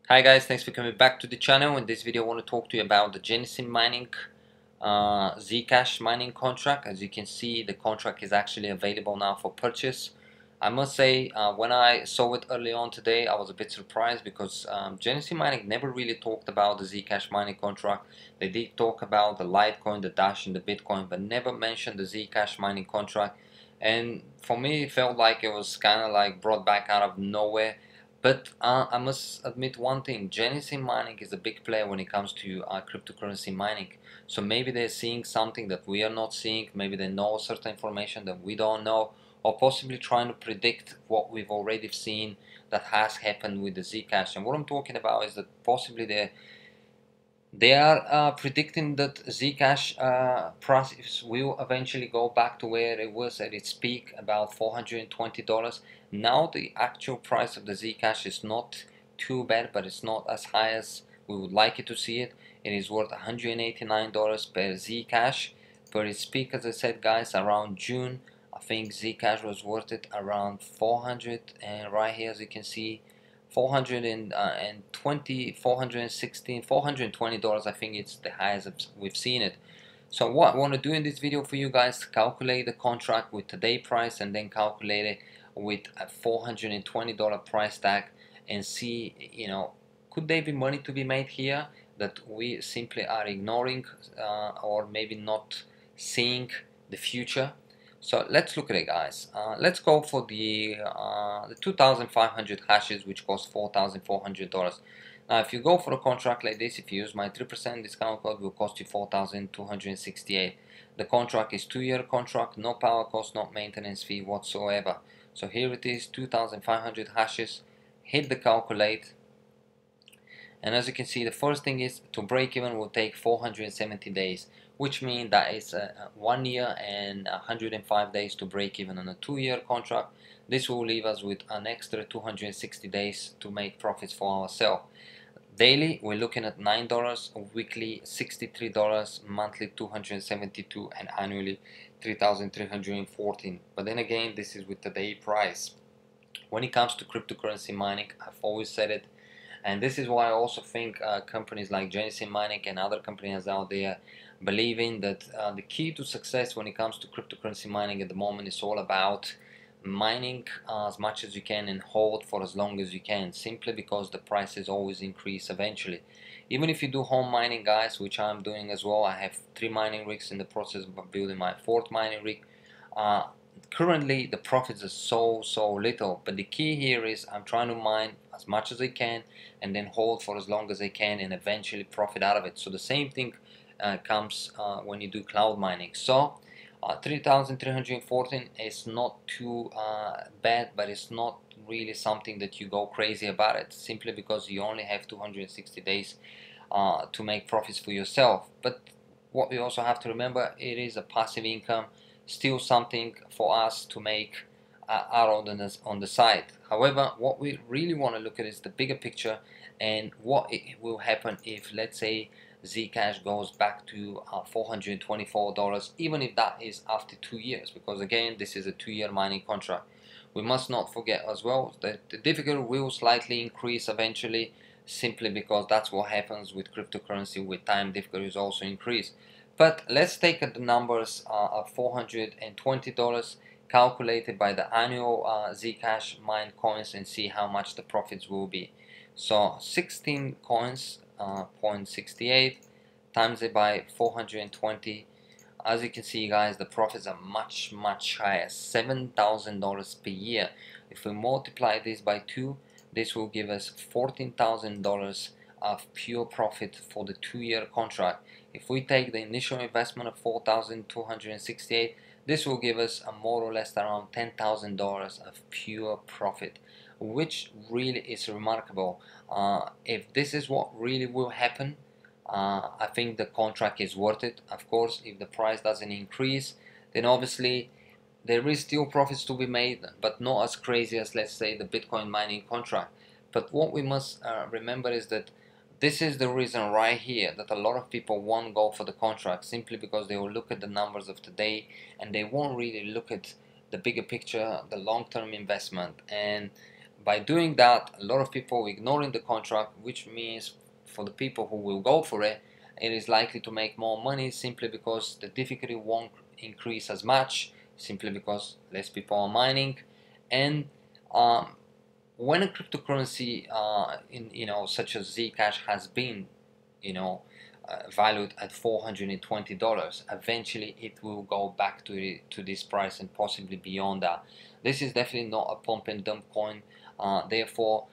Hi guys, thanks for coming back to the channel. In this video I want to talk to you about the Genesis mining ZCash mining contract. As you can see, the contract is actually available now for purchase. I must say, when I saw it early on today, I was a bit surprised because Genesis mining never really talked about the ZCash mining contract. They did talk about the Litecoin, the Dash and the Bitcoin, but never mentioned the ZCash mining contract. And for me it felt like it was kind of like brought back out of nowhere. But I must admit one thing, Genesis mining is a big player when it comes to cryptocurrency mining. So maybe they're seeing something that we are not seeing, maybe they know certain information that we don't know, or possibly trying to predict what we've already seen that has happened with the Zcash. And what I'm talking about is that possibly they are predicting that Zcash price will eventually go back to where it was at its peak, about $420. Now the actual price of the Zcash is not too bad, but it's not as high as we would like it to see it. It is worth $189 per Zcash. Per its peak, as I said guys, around June, I think Zcash was worth it around 400, and right here as you can see, 420, 416, $420. I think it's the highest we've seen it. So what I want to do in this video for you guys, calculate the contract with today price and then calculate it with a $420 price tag and see, could there be money to be made here that we simply are ignoring or maybe not seeing the future. So let's look at it guys. Let's go for the 2500 hashes, which cost $4,400. Now if you go for a contract like this, if you use my 3% discount code, will cost you $4,268. The contract is 2-year contract, no power cost, no maintenance fee whatsoever. So here it is, 2500 hashes. Hit the calculate, and as you can see, the first thing is to break even will take 470 days, which means that is 1 year and 105 days to break even. On a 2-year contract, this will leave us with an extra 260 days to make profits for ourselves. Daily we're looking at $9, weekly $63, monthly $272, and annually $3,314. But then again, this is with today's price. When it comes to cryptocurrency mining, I've always said it, and this is why I also think companies like Genesis Mining and other companies out there believing that the key to success when it comes to cryptocurrency mining at the moment is all about mining as much as you can and hold for as long as you can, simply because the prices always increase eventually. Even if you do home mining guys, which I'm doing as well, I have 3 mining rigs in the process of building my 4th mining rig. Currently the profits are so little, but the key here is I'm trying to mine as much as I can and then hold for as long as I can and eventually profit out of it. So the same thing comes when you do cloud mining. So 3,314 is not too bad, but it's not really something that you go crazy about it, simply because you only have 260 days to make profits for yourself. But what we also have to remember, it is a passive income, still something for us to make out on the side. However, what we really want to look at is the bigger picture and what will happen if, let's say, Zcash goes back to $424, even if that is after 2 years, because again, this is a 2-year mining contract. We must not forget as well that the difficulty will slightly increase eventually, simply because that's what happens with cryptocurrency. With time, difficulties also increase. But let's take the numbers of $420 calculated by the annual Zcash mined coins and see how much the profits will be. So 16 coins, 0.68 times it by 420. As you can see guys, the profits are much higher, $7,000 per year. If we multiply this by 2, this will give us $14,000 of pure profit for the 2-year contract. If we take the initial investment of 4,268, this will give us a more or less around $10,000 of pure profit, which really is remarkable. If this is what really will happen, I think the contract is worth it. Of course, if the price doesn't increase, then obviously there is still profits to be made, but not as crazy as, let's say, the Bitcoin mining contract. But what we must remember is that this is the reason right here that a lot of people won't go for the contract, simply because they will look at the numbers of today and they won't really look at the bigger picture, the long-term investment. And by doing that, a lot of people ignoring the contract, which means for the people who will go for it, it is likely to make more money simply because the difficulty won't increase as much, simply because less people are mining. And when a cryptocurrency such as Zcash has been valued at $420, eventually it will go back to this price and possibly beyond that. This is definitely not a pump and dump coin. Therefore,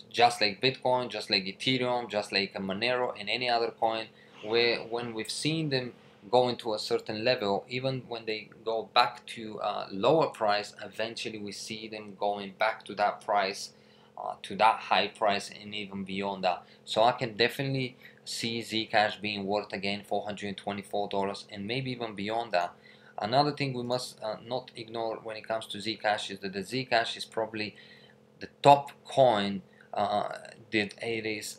just like Bitcoin, just like Ethereum, just like a Monero and any other coin, where when we've seen them go into a certain level, even when they go back to a lower price, eventually we see them going back to that price, to that high price and even beyond that. So I can definitely see Zcash being worth again $424 and maybe even beyond that. Another thing we must not ignore when it comes to Zcash is that the Zcash is probably the top coin that it is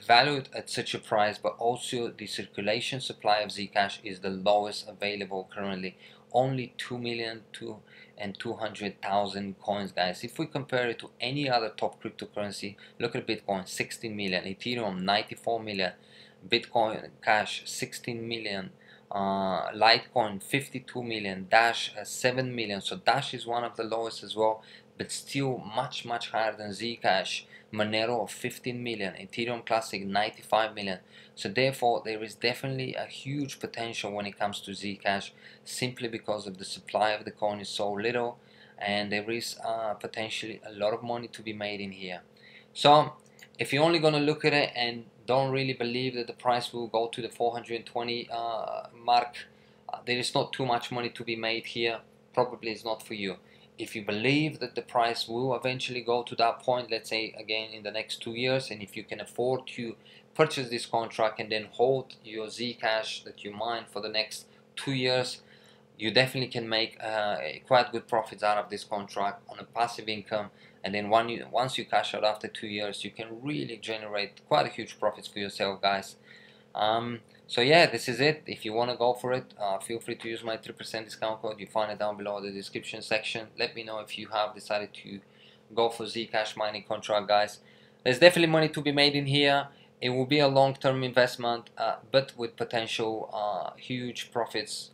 valued at such a price, but also the circulation supply of Zcash is the lowest available currently, only 2,200,000 coins, guys. If we compare it to any other top cryptocurrency, look at Bitcoin, 16 million, Ethereum 94 million, Bitcoin Cash 16 million, Litecoin 52 million, Dash 7 million. So Dash is one of the lowest as well, but still much higher than Zcash. Monero of 15 million, Ethereum Classic 95 million. So therefore there is definitely a huge potential when it comes to Zcash, simply because of the supply of the coin is so little, and there is potentially a lot of money to be made in here. So if you're only going to look at it and don't really believe that the price will go to the 420 mark, there is not too much money to be made here. Probably it's not for you. If you believe that the price will eventually go to that point, let's say again in the next 2 years, and if you can afford to purchase this contract and then hold your Zcash that you mine for the next 2 years, you definitely can make quite good profits out of this contract on a passive income. And then once you cash out after 2 years, you can really generate quite a huge profits for yourself, guys. So yeah, this is it. If you want to go for it, feel free to use my 3% discount code. You find it down below in the description section. Let me know if you have decided to go for Zcash mining contract, guys. There's definitely money to be made in here. It will be a long-term investment, but with potential huge profits.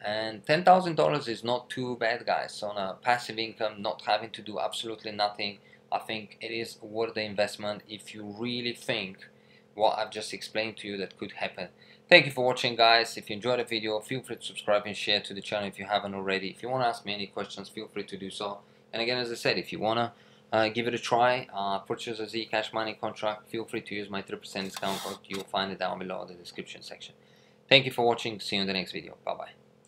And $10,000 is not too bad, guys. On a passive income, not having to do absolutely nothing, I think it is worth the investment if you really think what I've just explained to you that could happen. Thank you for watching, guys. If you enjoyed the video, feel free to subscribe and share to the channel if you haven't already. If you want to ask me any questions, feel free to do so. And again, as I said, if you want to give it a try, purchase a Zcash mining contract, feel free to use my 3% discount code. You'll find it down below in the description section. Thank you for watching. See you in the next video. Bye bye.